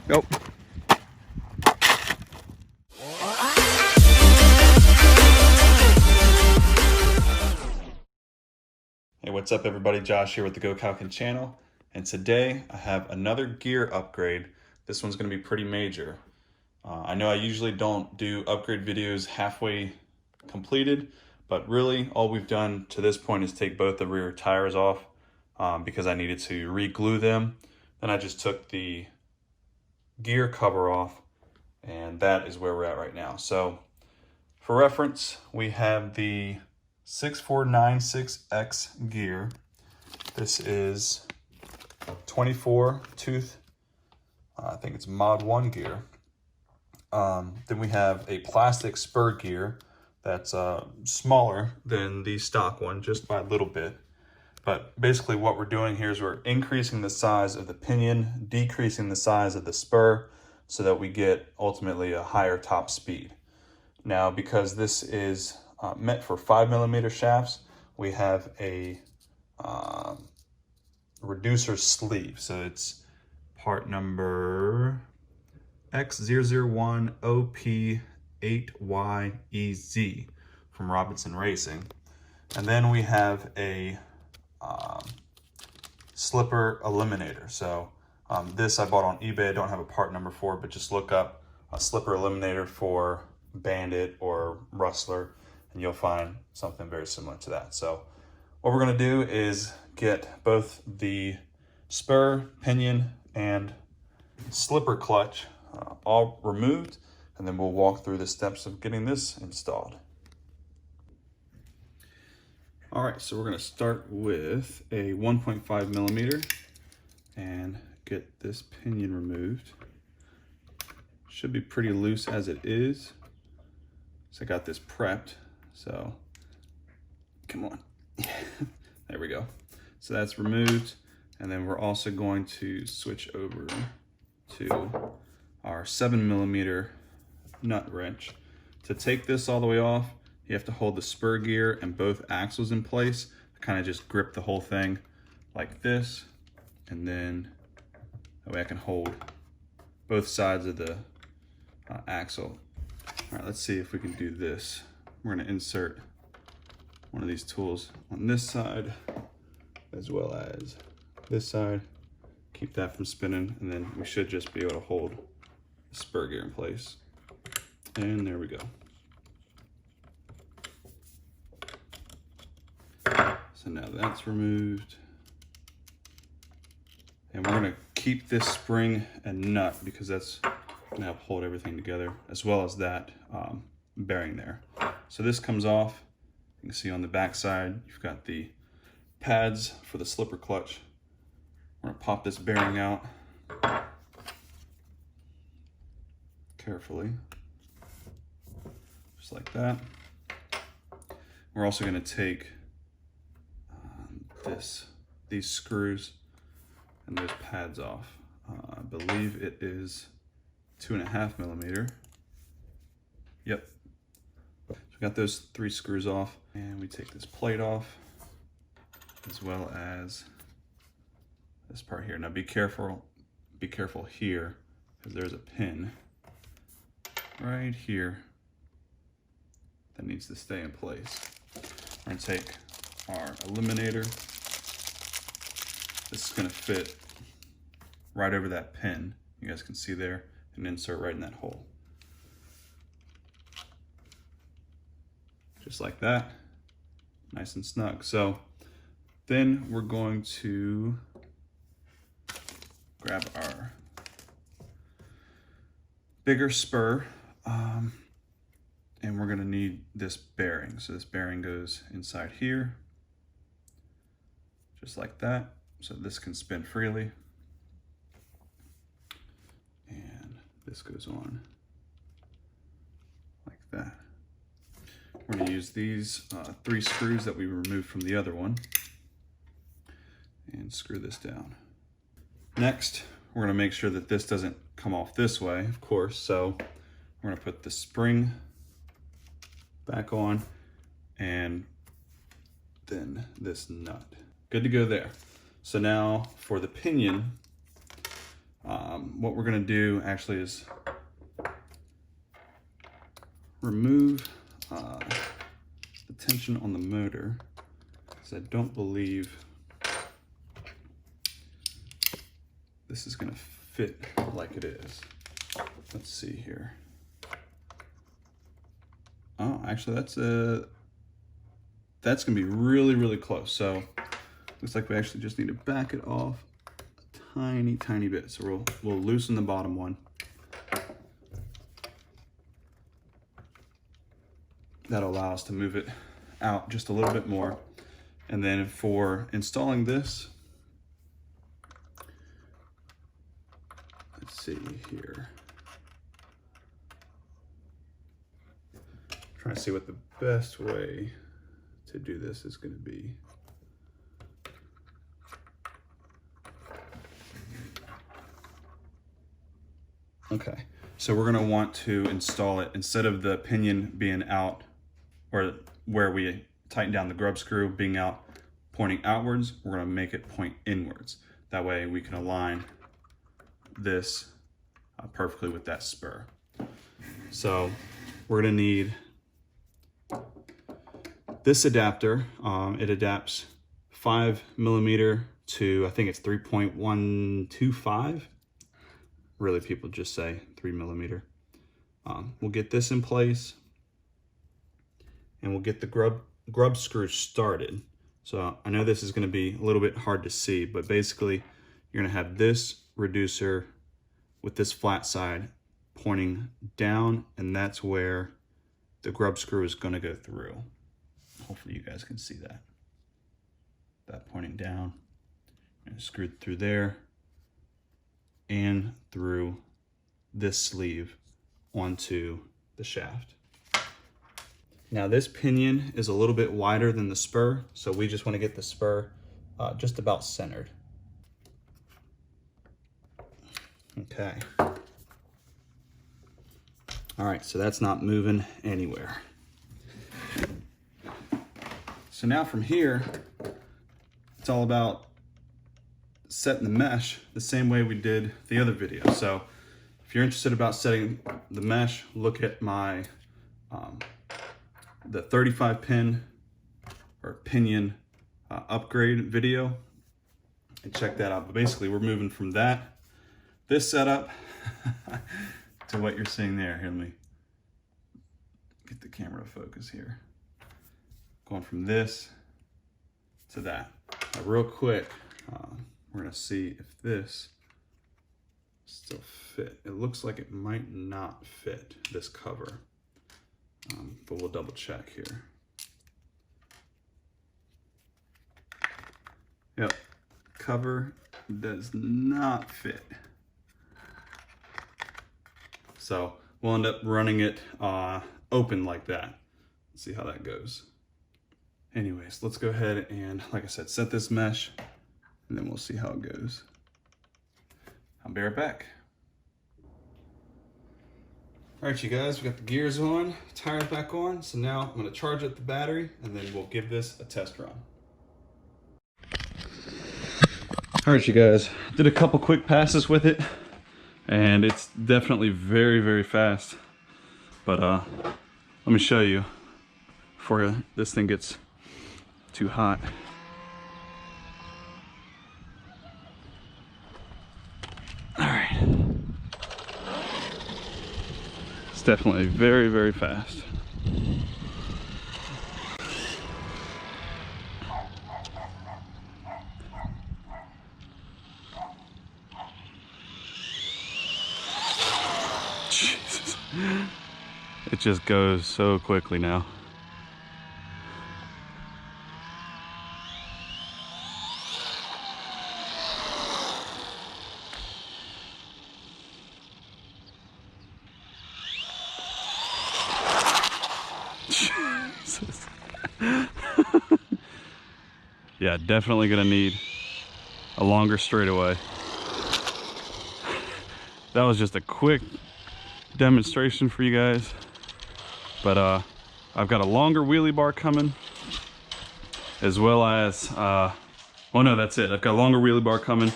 Nope. Hey, what's up everybody? Josh here with the GoKaioken channel, and today I have another gear upgrade. This one's going to be pretty major. I know I usually don't do upgrade videos halfway completed, but really all we've done to this point is take both the rear tires off because I needed to re-glue them. Then I just took the gear cover off, and that is where we're at right now. So for reference, we have the 6496X gear. This is 24 tooth, I think it's mod 1 gear. Then we have a plastic spur gear that's smaller than the stock one, just by a little bit. But basically what we're doing here is we're increasing the size of the pinion, decreasing the size of the spur, so that we get ultimately a higher top speed. Now, because this is meant for 5mm shafts, we have a reducer sleeve. So it's part number X001OP8YEZ from Robinson Racing. And then we have a slipper eliminator. So this I bought on eBay. I don't have a part number for it, but just look up a slipper eliminator for Bandit or Rustler, and you'll find something very similar to that. So what we're going to do is get both the spur, pinion, and slipper clutch all removed, and then we'll walk through the steps of getting this installed. All right, so we're going to start with a 1.5mm and get this pinion removed. Should be pretty loose as it is. So I got this prepped, so come on. There we go. So that's removed, and then we're also going to switch over to our 7mm nut wrench. To take this all the way off, you have to hold the spur gear and both axles in place. Kind of just grip the whole thing like this, and then that way I can hold both sides of the axle. All right, let's see if we can do this. We're going to insert one of these tools on this side as well as this side. Keep that from spinning, and then we should just be able to hold the spur gear in place. And there we go. So now that's removed. And we're going to keep this spring and nut because that's going to help hold everything together, as well as that bearing there. So this comes off. You can see on the back side, you've got the pads for the slipper clutch. We're going to pop this bearing out carefully, just like that. We're also going to take these screws and those pads off. I believe it is 2.5mm. Yep. So we got those 3 screws off, and we take this plate off, as well as this part here. Now be careful here, because there's a pin right here that needs to stay in place. We're gonna take our eliminator. This is gonna fit right over that pin. You guys can see there, and insert right in that hole. Just like that, nice and snug. So then we're going to grab our bigger spur, and we're gonna need this bearing. So this bearing goes inside here, just like that. So this can spin freely. And this goes on like that. We're going to use these 3 screws that we removed from the other one and screw this down. Next, we're going to make sure that this doesn't come off this way, of course. So we're going to put the spring back on and then this nut. Good to go there. So now for the pinion, what we're gonna do actually is remove the tension on the motor, because I don't believe this is gonna fit like it is. Let's see here. Oh, actually that's gonna be really, really close. So looks like we actually just need to back it off a tiny, tiny bit. So we'll loosen the bottom one. That'll allow us to move it out just a little bit more. And then for installing this, let's see here. Trying to see what the best way to do this is going to be. Okay, so we're going to want to install it, instead of the pinion being out, or where we tighten down the grub screw being out pointing outwards, we're going to make it point inwards. That way we can align this perfectly with that spur. So we're going to need this adapter. It adapts 5mm to, I think it's 3.125. Really, people just say 3mm. We'll get this in place, and we'll get the grub screw started. So I know this is going to be a little bit hard to see, but basically you're going to have this reducer with this flat side pointing down, and that's where the grub screw is going to go through. Hopefully you guys can see that. That pointing down, and screwed through there and through this sleeve onto the shaft. Now this pinion is a little bit wider than the spur, so we just want to get the spur just about centered. Okay. All right, so that's not moving anywhere. So now from here, it's all about setting the mesh the same way we did the other video. So if you're interested about setting the mesh, look at my the 35 pin or pinion upgrade video and check that out. But basically we're moving from this setup to what you're seeing there. Here, let me get the camera to focus here. Going from this to that. Now, real quick, we're gonna see if this still fit. It looks like it might not fit this cover, but we'll double check here. Yep, cover does not fit. So we'll end up running it open like that. Let's see how that goes. Anyways, let's go ahead and, like I said, set this mesh, and then we'll see how it goes. I'll be right back. All right, you guys, we got the gears on, tires back on. So now I'm gonna charge up the battery, and then we'll give this a test run. All right, you guys, did a couple quick passes with it, and it's definitely very, very fast. But let me show you before this thing gets too hot. All right. It's definitely very, very fast. Jesus. It just goes so quickly now. Yeah, definitely gonna need a longer straightaway. That was just a quick demonstration for you guys, but I've got a longer wheelie bar coming, as well as well, no, that's it. I've got a longer wheelie bar coming,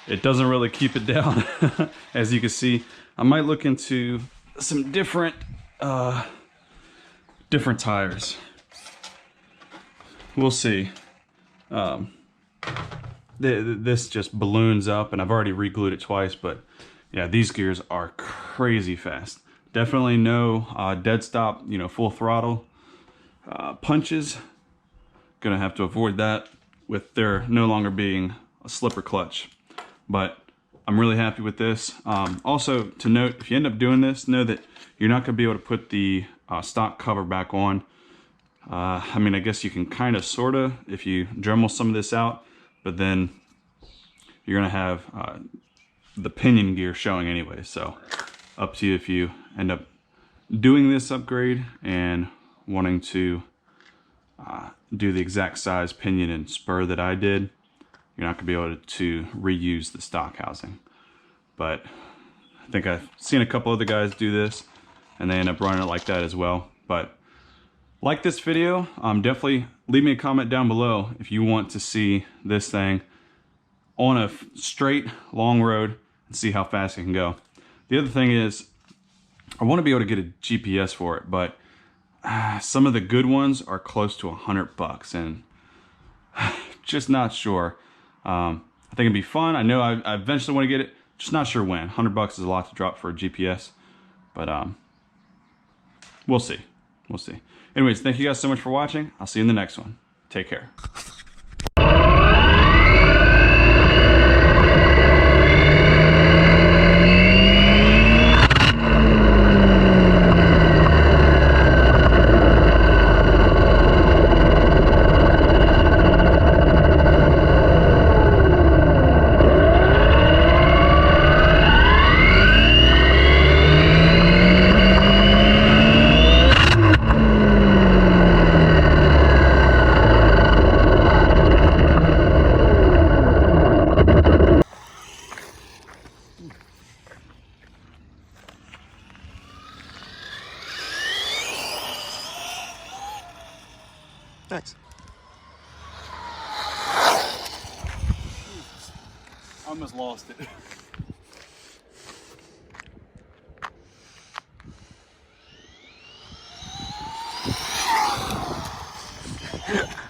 it doesn't really keep it down. As you can see, I might look into some different tires. We'll see. This just balloons up, and I've already re-glued it twice, but yeah, these gears are crazy fast. Definitely no dead stop, you know, full throttle punches. Gonna have to avoid that with there no longer being a slipper clutch. But I'm really happy with this. Also to note, if you end up doing this, know that you're not gonna be able to put the stock cover back on. I mean, I guess you can kind of, sort of, if you Dremel some of this out, but then you're gonna have the pinion gear showing anyway. So up to you if you end up doing this upgrade and wanting to do the exact size pinion and spur that I did. You're not gonna be able to reuse the stock housing. But I think I've seen a couple other guys do this and they end up running it like that as well. But like this video, definitely leave me a comment down below if you want to see this thing on a straight, long road and see how fast it can go. The other thing is, I want to be able to get a GPS for it, but some of the good ones are close to $100, and just not sure. I think it'd be fun. I know I eventually want to get it, just not sure when. $100 is a lot to drop for a GPS, but we'll see. We'll see. Anyways, thank you guys so much for watching. I'll see you in the next one. Take care. Nice. I almost lost it.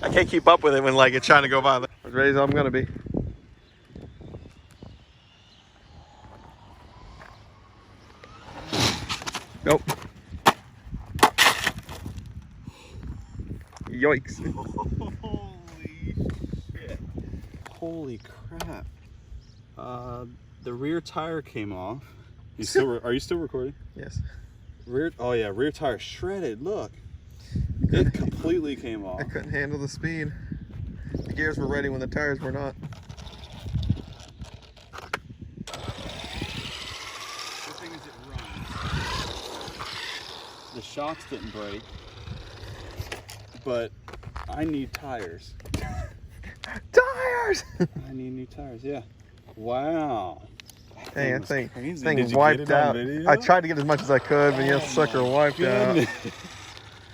I can't keep up with it when like it's trying to go by. As ready as I'm gonna be. Nope. Yikes. Holy shit. Holy crap. The rear tire came off. Are you still recording? Yes. Oh yeah, rear tire shredded, look. It completely came off. I couldn't handle the speed. The gears were ready when the tires were not. The thing is, it runs. The shocks didn't break, but I need tires. Tires! I need new tires, yeah. Wow. Hey, that thing Did you wiped get it on out. video? I tried to get as much as I could, but yeah, sucker wiped out.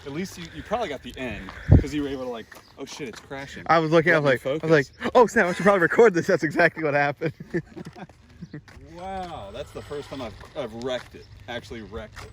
At least you probably got the end, because you were able to like, oh shit, it's crashing. I was looking, I was like, oh snap, I should probably record this. That's exactly what happened. Wow, that's the first time I've wrecked it, actually wrecked it.